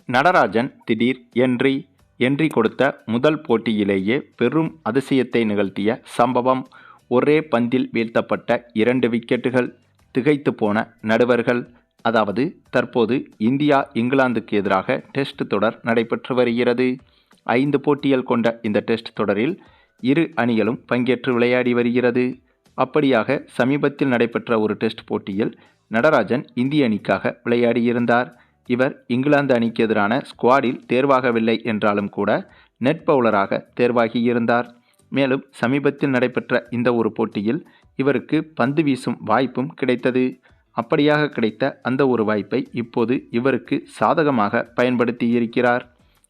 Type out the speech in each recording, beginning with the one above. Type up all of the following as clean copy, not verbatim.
நடராஜன் திடீர் என்ட்ரி கொடுத்த முதல் போட்டியிலேயே பெரும் அதிசயத்தை நிகழ்த்திய சம்பவம். ஒரே பந்தில் வீழ்த்தப்பட்ட 2 விக்கெட்டுகள். திகைத்து போன நடுவர்கள். அதாவது தற்போது இந்தியா இங்கிலாந்துக்கு எதிராக டெஸ்ட் தொடர் நடைபெற்று வருகிறது. 5 போட்டிகள் கொண்ட இந்த டெஸ்ட் தொடரில் இரு அணிகளும் பங்கேற்று விளையாடி வருகிறது. அப்படியாக சமீபத்தில் நடைபெற்ற ஒரு டெஸ்ட் போட்டியில் நடராஜன் இந்திய அணிக்காக விளையாடியிருந்தார். இவர் இங்கிலாந்து அணிக்கு எதிரான ஸ்குவாடில் தேர்வாகவில்லை என்றாலும் கூட நெட் பவுலராக தேர்வாகியிருந்தார். மேலும் சமீபத்தில் நடைபெற்ற இந்த ஒரு போட்டியில் இவருக்கு பந்து வீசும் வாய்ப்பும் கிடைத்தது. அப்படியாக கிடைத்த அந்த ஒரு வாய்ப்பை இப்போது இவருக்கு சாதகமாக பயன்படுத்தி இருக்கிறார்.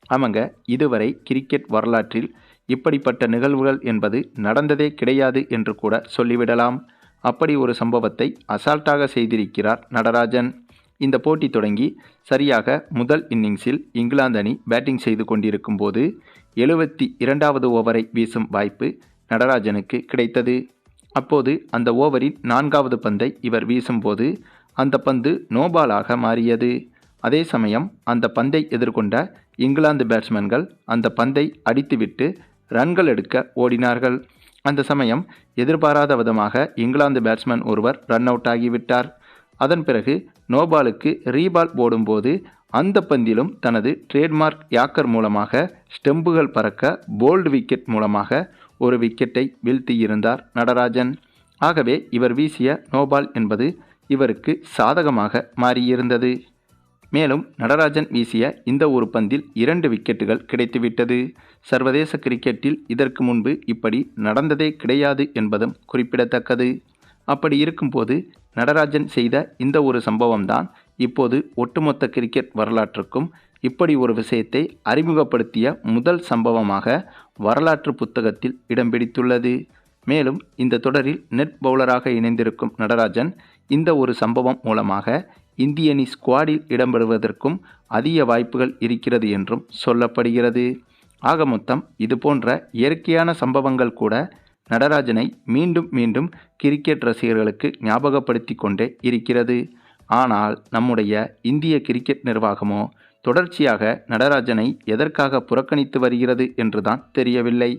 ஆமாங்க, இதுவரை கிரிக்கெட் வரலாற்றில் இப்படிப்பட்ட நிகழ்வுகள் என்பது நடந்ததே கிடையாது என்று கூட சொல்லிவிடலாம். அப்படி ஒரு சம்பவத்தை அசால்ட்டாக செய்திருக்கிறார் நடராஜன். இந்த போட்டி தொடங்கி சரியாக முதல் இன்னிங்ஸில் இங்கிலாந்து அணி பேட்டிங் செய்து கொண்டிருக்கும் போது 72வது ஓவரை வீசும் வாய்ப்பு நடராஜனுக்கு கிடைத்தது. அப்போது அந்த ஓவரின் 4வது பந்தை இவர் வீசும்போது அந்த பந்து நோபாலாக மாறியது. அதே சமயம் அந்த பந்தை எதிர்கொண்ட இங்கிலாந்து பேட்ஸ்மேன்கள் அந்த பந்தை அடித்துவிட்டு ரன்கள் எடுக்க ஓடினார்கள். அந்த சமயம் எதிர்பாராத விதமாக இங்கிலாந்து பேட்ஸ்மேன் ஒருவர் ரன் அவுட் ஆகிவிட்டார். அதன் பிறகு நோபாலுக்கு ரீபால் போடும்போது அந்த பந்திலும் தனது ட்ரேட்மார்க் யாக்கர் மூலமாக ஸ்டெம்புகள் பறக்க போல்டு விக்கெட் மூலமாக ஒரு விக்கெட்டை வீழ்த்தியிருந்தார் நடராஜன். ஆகவே இவர் வீசிய நோபால் என்பது இவருக்கு சாதகமாக மாறியிருந்தது. மேலும் நடராஜன் வீசிய இந்த ஒரு பந்தில் 2 விக்கெட்டுகள் கிடைத்துவிட்டது. சர்வதேச கிரிக்கெட்டில் இதற்கு முன்பு இப்படி நடந்ததே கிடையாது என்பதும் குறிப்பிடத்தக்கது. அப்படி இருக்கும்போது நடராஜன் செய்த இந்த ஒரு சம்பவம்தான் இப்போது ஒட்டுமொத்த கிரிக்கெட் வரலாற்றுக்கும் இப்படி ஒரு விஷயத்தை அறிமுகப்படுத்திய முதல் சம்பவமாக வரலாற்று புத்தகத்தில் இடம் பிடித்துள்ளது. மேலும் இந்த தொடரில் நெட் பவுலராக இணைந்திருக்கும் நடராஜன் இந்த ஒரு சம்பவம் மூலமாக இந்திய அணி ஸ்குவாடில் இடம்பெறுவதற்கும் அதிக வாய்ப்புகள் இருக்கிறது என்றும் சொல்லப்படுகிறது. ஆக மொத்தம் இதுபோன்ற இயற்கையான சம்பவங்கள் கூட நடராஜனை மீண்டும் மீண்டும் கிரிக்கெட் ரசிகர்களுக்கு ஞாபகப்படுத்தி கொண்டே இருக்கிறது. ஆனால் நம்முடைய இந்திய கிரிக்கெட் நிர்வாகமோ தொடர்ச்சியாக நடராஜனை எதற்காக புறக்கணித்து வருகிறது என்றுதான் தெரியவில்லை.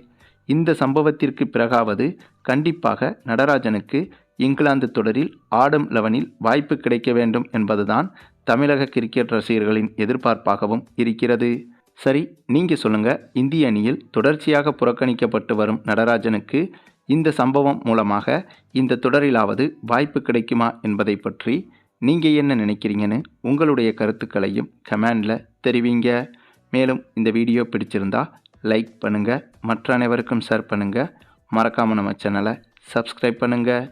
இந்த சம்பவத்திற்கு பிறகாவது கண்டிப்பாக நடராஜனுக்கு இங்கிலாந்து தொடரில் ஆடம் 11இல் வாய்ப்பு கிடைக்க வேண்டும் என்பதுதான் தமிழக கிரிக்கெட் ரசிகர்களின் எதிர்பார்ப்பாகவும் இருக்கிறது. சரி, நீங்கள் சொல்லுங்கள், இந்திய அணியில் தொடர்ச்சியாக புறக்கணிக்கப்பட்டு வரும் நடராஜனுக்கு இந்த சம்பவம் மூலமாக இந்த தொடரிலாவது வாய்ப்பு கிடைக்குமா என்பதை பற்றி நீங்கள் என்ன நினைக்கிறீங்கன்னு உங்களுடைய கருத்துக்களையும் கமெண்டில் தெரிவிங்க. மேலும் இந்த வீடியோ பிடிச்சிருந்தா லைக் பண்ணுங்கள், மற்ற அனைவருக்கும் ஷேர் பண்ணுங்கள், மறக்காமல் நம்ம சேனலை சப்ஸ்கிரைப் பண்ணுங்கள்.